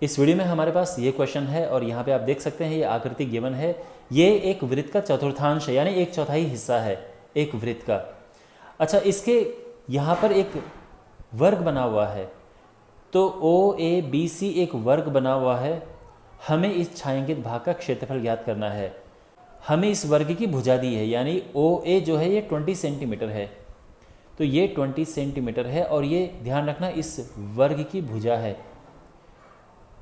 इस वीडियो में हमारे पास ये क्वेश्चन है और यहाँ पे आप देख सकते हैं ये आकृति गिवन है। ये एक वृत्त का चतुर्थांश है, यानी 1/4 हिस्सा है एक वृत्त का। अच्छा, इसके यहाँ पर एक वर्ग बना हुआ है, तो ओ ए बी सी एक वर्ग बना हुआ है। हमें इस छायांकित भाग का क्षेत्रफल ज्ञात करना है। हमें इस वर्ग की भुजा दी है, यानी ओ ए जो है ये 20 सेंटीमीटर है, तो ये 20 सेंटीमीटर है और ये ध्यान रखना इस वर्ग की भुजा है।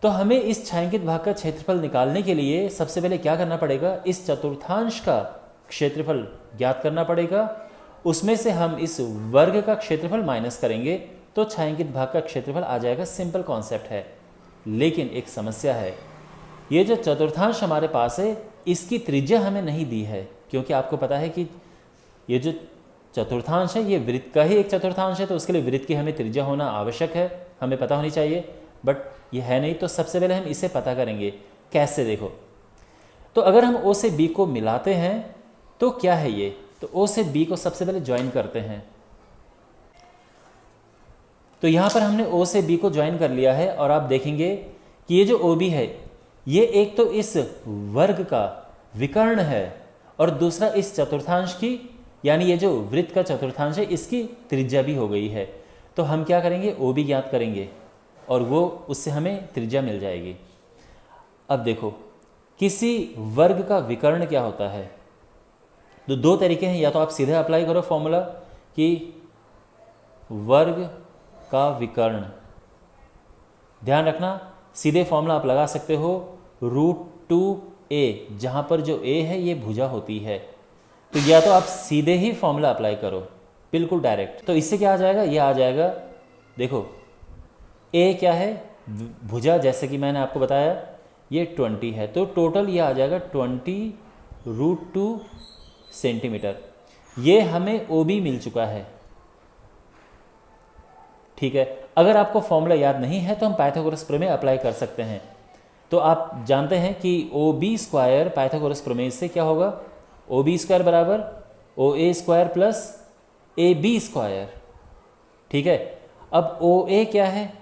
तो हमें इस छायांकित भाग का क्षेत्रफल निकालने के लिए सबसे पहले क्या करना पड़ेगा, इस चतुर्थांश का क्षेत्रफल ज्ञात करना पड़ेगा। उसमें से हम इस वर्ग का क्षेत्रफल माइनस करेंगे तो छायांकित भाग का क्षेत्रफल आ जाएगा। सिंपल कॉन्सेप्ट है, लेकिन एक समस्या है। ये जो चतुर्थांश हमारे पास है इसकी त्रिज्या हमें नहीं दी है, क्योंकि आपको पता है कि ये जो चतुर्थांश है ये वृत्त का ही एक चतुर्थांश है, तो उसके लिए वृत्त की हमें त्रिज्या होना आवश्यक है, हमें पता होनी चाहिए, बट ये है नहीं। तो सबसे पहले हम इसे पता करेंगे। कैसे, देखो, तो अगर हम ओ से बी को मिलाते हैं तो क्या है ये, तो ओ से बी को सबसे पहले ज्वाइन करते हैं। तो यहाँ पर हमने ओ से बी को ज्वाइन कर लिया है और आप देखेंगे कि ये जो ओ बी है ये एक तो इस वर्ग का विकर्ण है और दूसरा इस चतुर्थांश की, यानी ये जो वृत्त का चतुर्थांश है इसकी त्रिज्या भी हो गई है। तो हम क्या करेंगे, ओ बी ज्ञात करेंगे और वो उससे हमें त्रिज्या मिल जाएगी। अब देखो, किसी वर्ग का विकर्ण क्या होता है, तो दो तरीके हैं। या तो आप सीधे अप्लाई करो फॉर्मूला कि वर्ग का विकर्ण, ध्यान रखना सीधे फॉर्मूला आप लगा सकते हो √2a, जहाँ पर जो a है ये भुजा होती है। तो या तो आप सीधे ही फॉर्मूला अप्लाई करो, बिल्कुल डायरेक्ट। तो इससे क्या आ जाएगा, ये आ जाएगा, देखो a क्या है, भुजा, जैसे कि मैंने आपको बताया ये 20 है, तो टोटल ये आ जाएगा 20√2 सेंटीमीटर। ये हमें ओ बी मिल चुका है, ठीक है। अगर आपको फॉर्मूला याद नहीं है तो हम पाइथागोरस प्रमेय अप्लाई कर सकते हैं। तो आप जानते हैं कि ओ बी स्क्वायर पाइथागोरस प्रमेय से क्या होगा, ओ बी स्क्वायर बराबर O A square plus A B square, ठीक है। अब ओ ए क्या है,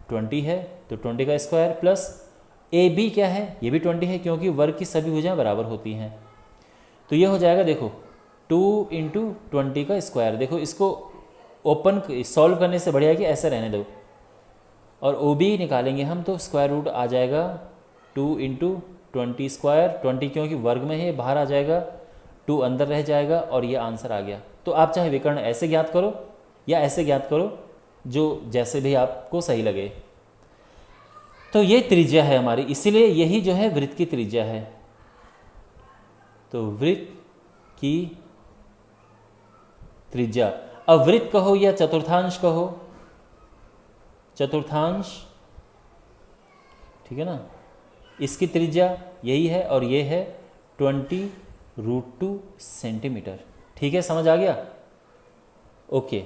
20 है, तो 20 का स्क्वायर प्लस ए बी क्या है, ये भी 20 है, क्योंकि वर्ग की सभी भुजाएं बराबर होती हैं। तो ये हो जाएगा, देखो 2 × 20 का स्क्वायर। देखो इसको ओपन सॉल्व करने से बढ़िया कि ऐसे रहने दो, और ओ बी निकालेंगे हम तो स्क्वायर रूट आ जाएगा 2 × 20 स्क्वायर। 20 क्योंकि वर्ग में है बाहर आ जाएगा, 2 अंदर रह जाएगा और ये आंसर आ गया। तो आप चाहे विकर्ण ऐसे ज्ञात करो या ऐसे ज्ञात करो, जो जैसे भी आपको सही लगे। तो ये त्रिज्या है हमारी, इसीलिए यही जो है वृत्त की त्रिज्या है। तो वृत्त की त्रिज्या, अब वृत्त कहो या चतुर्थांश कहो, चतुर्थांश, ठीक है ना, इसकी त्रिज्या यही है और ये है 20√2 सेंटीमीटर, ठीक है, समझ आ गया, ओके।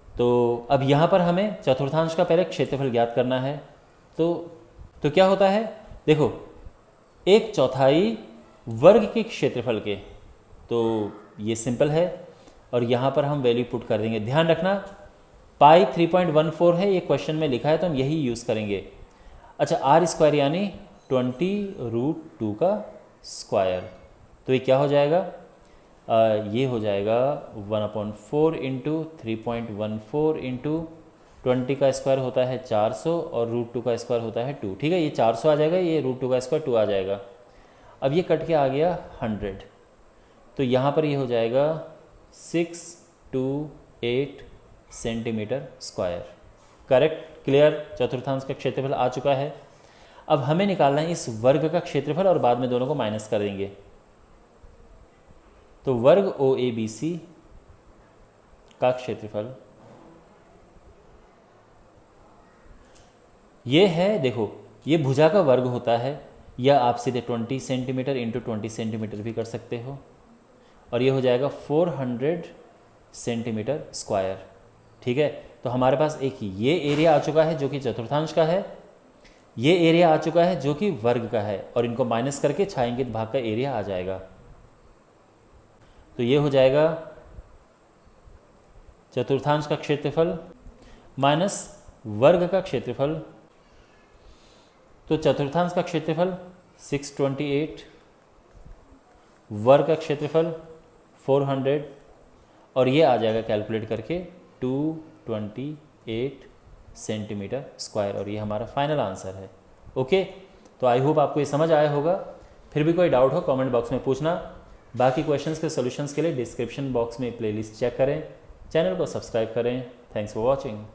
तो अब यहाँ पर हमें चतुर्थांश का पहले क्षेत्रफल ज्ञात करना है। तो क्या होता है, देखो 1/4 वर्ग के क्षेत्रफल के, तो ये सिंपल है और यहाँ पर हम वैल्यू पुट कर देंगे। ध्यान रखना पाई 3.14 है, ये क्वेश्चन में लिखा है तो हम यही यूज़ करेंगे। अच्छा, आर स्क्वायर यानी 20√2 का स्क्वायर, तो ये क्या हो जाएगा, ये हो जाएगा 1/4 × 3.14 × 20 का स्क्वायर होता है 400 और √2 का स्क्वायर होता है 2, ठीक है। ये 400 आ जाएगा, ये √2 का स्क्वायर 2 आ जाएगा। अब ये कट के आ गया 100, तो यहाँ पर ये हो जाएगा 628 सेंटीमीटर स्क्वायर। करेक्ट, क्लियर, चतुर्थांश का क्षेत्रफल आ चुका है। अब हमें निकालना है इस वर्ग का क्षेत्रफल और बाद में दोनों को माइनस कर देंगे। तो वर्ग ओ ए बी सी का क्षेत्रफल ये है, देखो ये भुजा का वर्ग होता है, या आप सीधे 20 सेंटीमीटर × 20 सेंटीमीटर भी कर सकते हो, और ये हो जाएगा 400 सेंटीमीटर स्क्वायर, ठीक है। तो हमारे पास एक ये एरिया आ चुका है जो कि चतुर्थांश का है, ये एरिया आ चुका है जो कि वर्ग का है, और इनको माइनस करके छायांकित भाग का एरिया आ जाएगा। तो ये हो जाएगा चतुर्थांश का क्षेत्रफल माइनस वर्ग का क्षेत्रफल, तो चतुर्थांश का क्षेत्रफल 628, वर्ग का क्षेत्रफल 400 और ये आ जाएगा कैलकुलेट करके 228 सेंटीमीटर स्क्वायर और ये हमारा फाइनल आंसर है। ओके, तो आई होप आपको ये समझ आया होगा। फिर भी कोई डाउट हो कमेंट बॉक्स में पूछना। बाकी क्वेश्चंस के सॉल्यूशंस के लिए डिस्क्रिप्शन बॉक्स में प्लेलिस्ट चेक करें, चैनल को सब्सक्राइब करें। Thanks for watching.